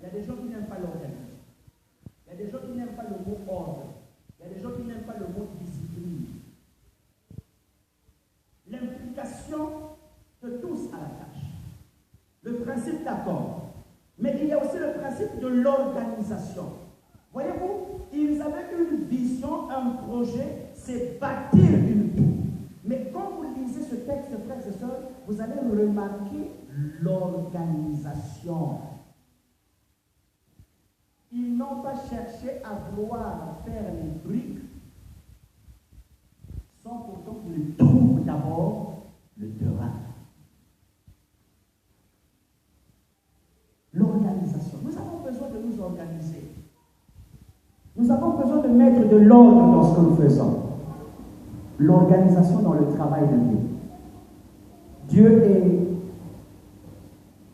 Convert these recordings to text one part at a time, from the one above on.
Il y a des gens qui n'aiment pas l'organisation. Il y a des gens qui n'aiment pas le mot ordre. Il y a des gens qui n'aiment pas le mot discipline. L'implication de tous à la tâche. Le principe d'accord. Mais il y a aussi le principe de l'organisation. Voyez-vous, ils avaient une vision, un projet, c'est bâtir une tour. Mais quand vous lisez ce texte, frères et sœurs, vous allez remarquer l'organisation. Ils n'ont pas cherché à vouloir faire les briques sans pourtant qu'ils trouvent d'abord le terrain. L'organisation. Nous avons besoin de nous organiser. Nous avons besoin de mettre de l'ordre dans ce que nous faisons. L'organisation dans le travail de Dieu. Dieu est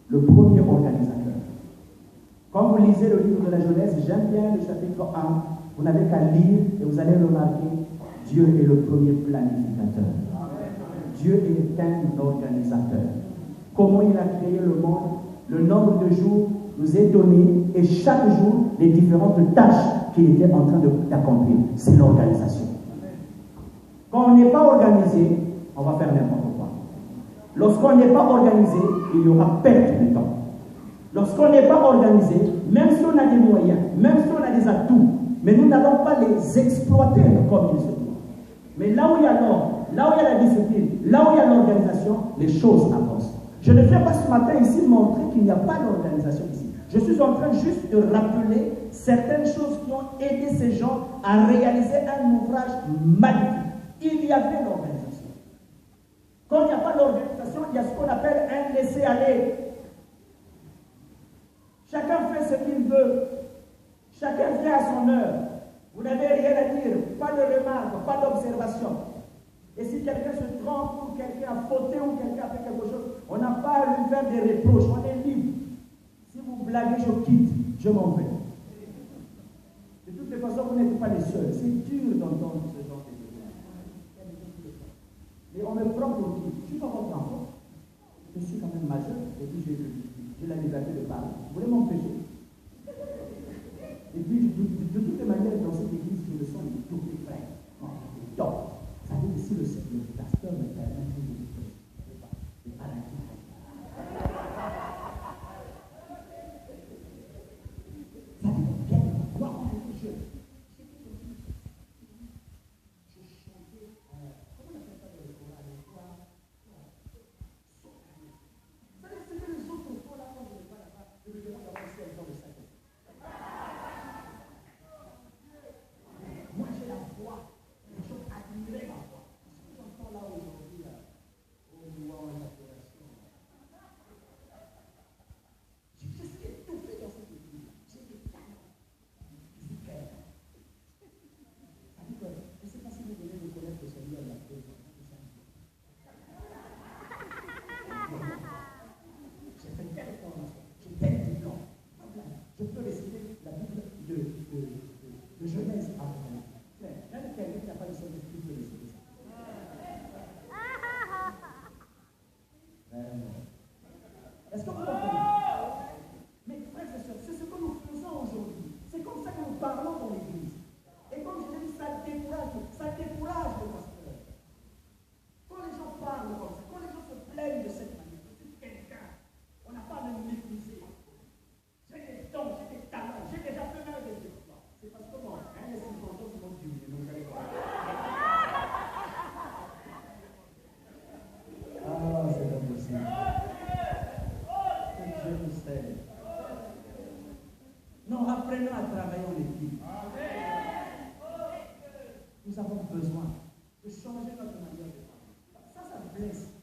le premier organisateur. Quand vous lisez le livre de la Genèse, j'aime bien le chapitre 1, vous n'avez qu'à lire et vous allez remarquer, Dieu est le premier planificateur. Dieu est un organisateur. Comment il a créé le monde, le nombre de jours nous est donné et chaque jour, les différentes tâches qu'il était en train d'accomplir. C'est l'organisation. Quand on n'est pas organisé, on va faire n'importe quoi. Lorsqu'on n'est pas organisé, il y aura perte de temps. Lorsqu'on n'est pas organisé, même si on a des moyens, même si on a des atouts, mais nous n'allons pas les exploiter comme il se doit. Mais là où il y a l'ordre, là où il y a la discipline, là où il y a l'organisation, les choses avancent. Je ne viens pas ce matin ici montrer qu'il n'y a pas d'organisation ici. Je suis en train juste de rappeler certaines choses qui ont aidé ces gens à réaliser un ouvrage magnifique. Il y avait l'organisation. Quand il n'y a pas d'organisation, il y a ce qu'on appelle un laisser-aller. Chacun fait ce qu'il veut. Chacun vient à son heure. Vous n'avez rien à dire. Pas de remarque, pas d'observation. Et si quelqu'un se trompe ou quelqu'un a fauté ou quelqu'un a fait quelque chose, on n'a pas à lui faire des reproches. On est libre. Si vous blaguez, je quitte. Je m'en vais. De toutes les façons, vous n'êtes pas les seuls. C'est dur d'entendre ce genre de choses. Mais on me prend pour qui? Je suis pas votre enfant. Je suis quand même majeur. Et puis j'ai la liberté de parler. Vous voulez m'empêcher? Et puis, de toutes les manières, dans cette église, je le sens de tous les frères. Donc, ça veut dire que si le pasteur me permet de vous dire, c'est pas la vie. Ça veut dire bien de quoi on est jeune. Je chantais, comment on appelle ça dans le Coran, les voix, ça veut dire que les autres fois là, quand je ne vois là-bas, je me demande d'avoir aussi un temps de sacrifice. Moi, j'ai la voix. Les gens admiraient ma voix. Ce que j'entends là aujourd'hui, au louange, l'adoration. Je suis étouffé dans cette église. J'ai des talents musicaires. Ça dit que, je ne sais pas si vous venez de connaître le Seigneur la paix. J'ai fait telle formation. J'ai tel diplôme. Je peux réciter la Bible de Genèse à Apocalypse. Même quelqu'un qui n'a pas le Saint-Esprit peut réciter ça. Est-ce que vous comprenez? Mais frères et sœurs, c'est ce que nous faisons aujourd'hui. C'est comme ça que nous parlons dans l'église. Et comme je l'ai dit, ça décourage le pasteur. Quand les gens parlent comme ça, quand les gens se plaignent de cette manière, c'est quelqu'un, on n'a pas à le mépriser. J'ai des dons, j'ai des talents, j'ai déjà fait mal des exploits. C'est parce que moi, les circonstances vont durer, donc j'allais voir. Ah, c'est pas possible. Que Dieu nous aide. Non, apprenons à travailler en équipe. Nous avons besoin de changer notre manière de parler. Ça blesse.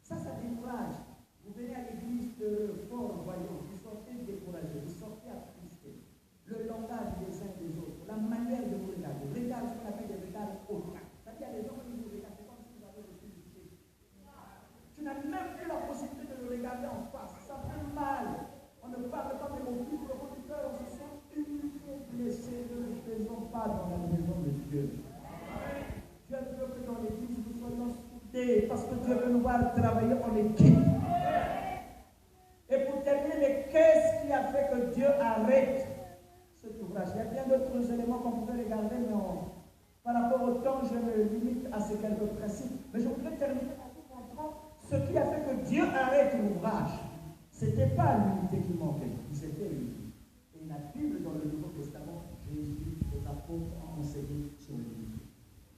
Ça décourage. Vous venez à l'église fort, voyons, vous sortez découragés, vous sortez attristés. Le langage des uns et des autres, la manière de vous regarder. Regarde ce qu'on appelle des regards hautains. C'est-à-dire, les gens qui vous regardent, c'est comme si vous avez reçu du pied. Tu n'as même plus la possibilité de le regarder en face. Ça fait mal. On ne parle pas de mon fils, de votre cœur, on se sent humilié, blessé. Ne le faisons pas dans la maison de Dieu. Dieu veut que dans l'église, nous soyons soudés, parce que Dieu veut nous voir travailler en équipe. Et pour terminer, qu'est-ce qui a fait que Dieu regarder, mais par rapport au temps, je me limite à ces quelques principes. Mais je voudrais terminer en vous montrant ce qui a fait que Dieu arrête l'ouvrage. Ce n'était pas l'unité qui manquait, c'était l'unité. Et la Bible, dans le Nouveau Testament, Jésus, les apôtres ont enseigné sur l'unité.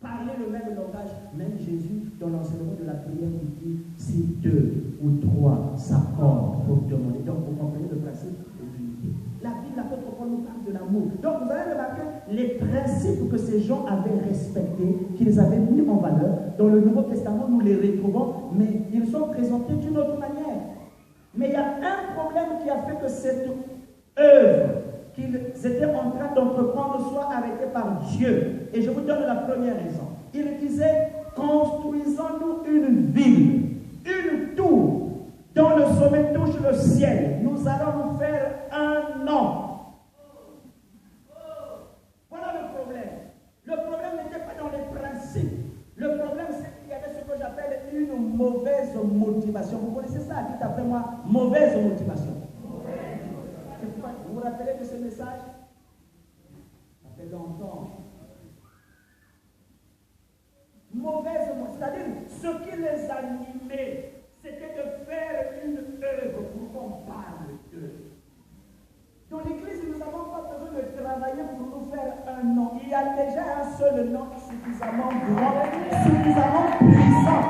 Parler le même langage, même Jésus, dans l'enseignement de la prière, il dit si 2 ou 3 s'accordent pour demander. Donc, vous comprenez le principe de l'unité. La Bible, l'apôtre Paul nous parle de l'amour. Donc, vous allez remarquer les principes que ces gens avaient respectés, qu'ils avaient mis en valeur. Dans le Nouveau Testament, nous les retrouvons, mais ils sont présentés d'une autre manière. Mais il y a un problème qui a fait que cette œuvre qu'ils étaient en train d'entreprendre soit arrêtée par Dieu. Et je vous donne la première raison. Il disait, construisons-nous une ville, une tour, dont le sommet touche le ciel. Nous allons nous faire un nom. Voilà le problème. Le problème n'était pas dans les principes. Le problème, c'est qu'il y avait ce que j'appelle une mauvaise motivation. Vous connaissez ça? Dites après moi, mauvaise motivation. Vous vous rappelez de ce message? Ça fait longtemps. Mauvaise motivation. C'est-à-dire, ce qui les animait, c'était de faire une œuvre pour qu'on parle d'eux. Dans l'Église, nous n'avons pas besoin de travailler pour nous faire un nom. Il y a déjà un seul nom suffisamment grand, suffisamment puissant.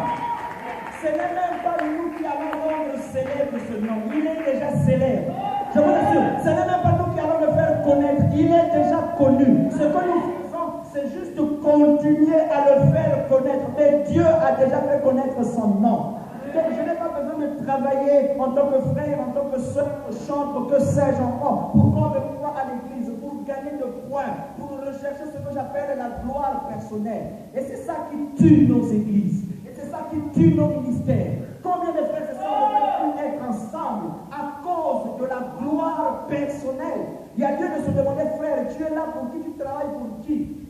Ce n'est même pas nous qui allons rendre célèbre ce nom. Il est déjà célèbre. Je vous assure, ce n'est même pas nous qui allons le faire connaître. Il est déjà connu. Ce que nous faisons, c'est juste continuer à le faire connaître. Mais Dieu a déjà fait connaître son nom. Donc je n'ai pas besoin de travailler en tant que frère, en tant que soeur, chantre, que sais-je encore, pour qu'on me croie à l'église, pour gagner de points, pour rechercher ce que j'appelle la gloire personnelle. Et c'est ça qui tue nos églises. Et c'est ça qui tue nos ministères. Combien de frères et sœurs ne peuvent plus être ensemble à cause de la gloire personnelle? Il y a lieu de se demander, frère, tu es là pour qui? Tu travailles pour qui?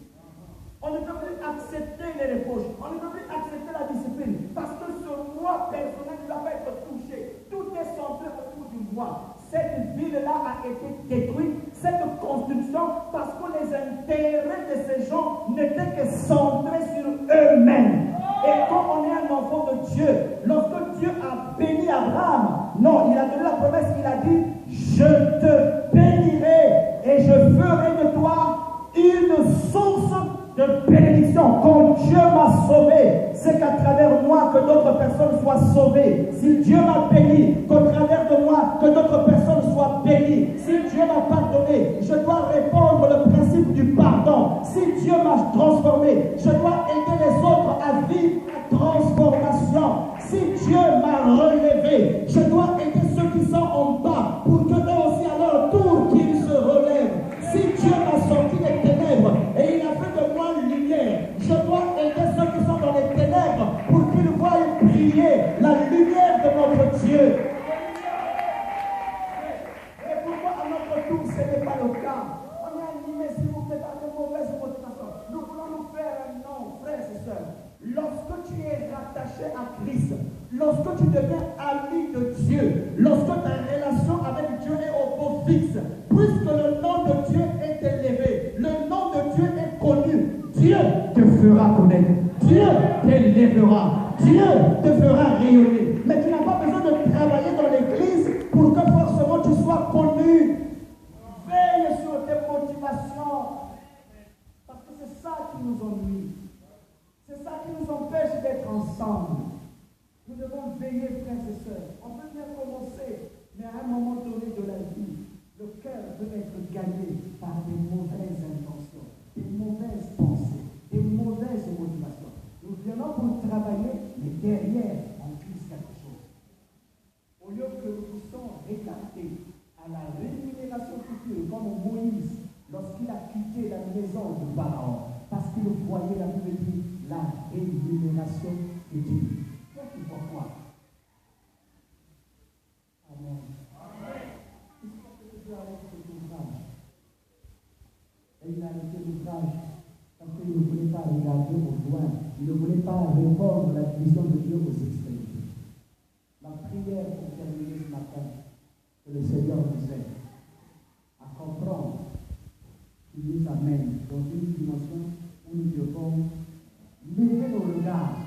On ne peut plus accepter les reproches. On ne peut plus accepter la discipline. Parce que ce moi personnel ne doit pas être touché. Tout est centré autour du moi. Cette ville-là a été détruite. Cette construction, parce que les intérêts de ces gens n'étaient que centrés sur eux-mêmes. Et quand on est un enfant de Dieu, lorsque Dieu a béni Abraham, non, il a donné la promesse, il a dit, je te bénirai et je ferai de toi une source de bénédiction. Quand Dieu m'a sauvé, c'est qu'à travers moi que d'autres personnes soient sauvées. Si Dieu m'a béni, qu'au travers de moi que d'autres personnes soient bénies. Si Dieu m'a pardonné, je dois répandre le principe du pardon. Si Dieu m'a transformé, je dois aider les autres à vivre la transformation. Si Dieu m'a relevé, je dois aider ceux qui sont en bas pour que eux aussi à leur tour qu'ils se relèvent. Si Dieu m'a sorti des ténèbres et il a fait de moi une lumière, je dois aider ceux qui sont dans les ténèbres pour qu'ils voient briller la lumière de notre Dieu. Et pourquoi à notre tour ce n'est pas le cas? On est animé, s'il vous plaît, par de mauvaises motivations. Nous voulons nous faire un nom, frères et sœurs. Lorsque tu es rattaché à Christ, lorsque tu deviens ami de Dieu, lorsque ta relation avec Dieu est au beau fixe, puisque le nom de Dieu est élevé, le nom de Dieu est connu, Dieu te fera connaître, Dieu t'élèvera, Dieu te fera rayonner. Mais tu n'as pas besoin de travailler dans l'église pour que forcément tu sois connu. Veille sur tes motivations, parce que c'est ça qui nous ennuie. C'est ça qui nous empêche d'être ensemble. Nous devons veiller, frères et sœurs. On peut bien commencer, mais à un moment donné de la vie, le cœur peut être gagné par des mauvaises intentions, des mauvaises pensées, des mauvaises motivations. Nous venons pour travailler, mais derrière, on glisse quelque chose. Au lieu que nous puissions regarder à la rémunération future, comme Moïse, lorsqu'il a quitté la maison de Pharaon, parce qu'il voyait, la Bible dit, la rémunération future. Toi, tu vois quoi? Amen. Il faut que Dieu arrête cet ouvrage. Et il a arrêté l'ouvrage parce qu'il ne voulait pas regarder au loin. Il ne voulait pas répondre la vision de Dieu aux extrémités. La prière pour terminer ce matin, que le Seigneur nous aide à comprendre qu'il nous a amène dans une dimension où nous devons lever nos regards,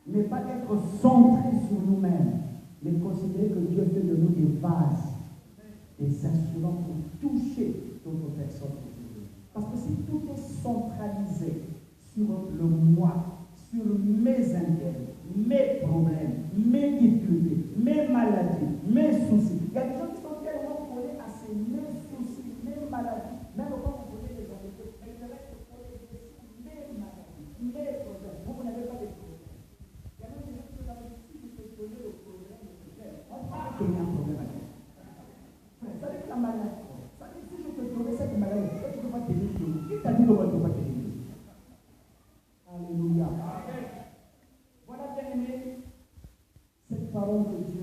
ne pas être centrés sur nous-mêmes, mais considérer que Dieu fait de nous des vases, des instruments pour toucher d'autres personnes. Parce que si tout est centralisé sur le moi, sur mes intérêts, mes problèmes, mes difficultés, mes maladies, mes soucis, il y a des gens qui sont tellement collés à ces mêmes soucis, mêmes maladies, même quand vous prenez les anecdotes, mais ils restent collés dessus, mes maladies, mes problèmes. Vous n'avez pas de problème. Il y a même des gens qui sont dans le souci de se donner le problème. On parle de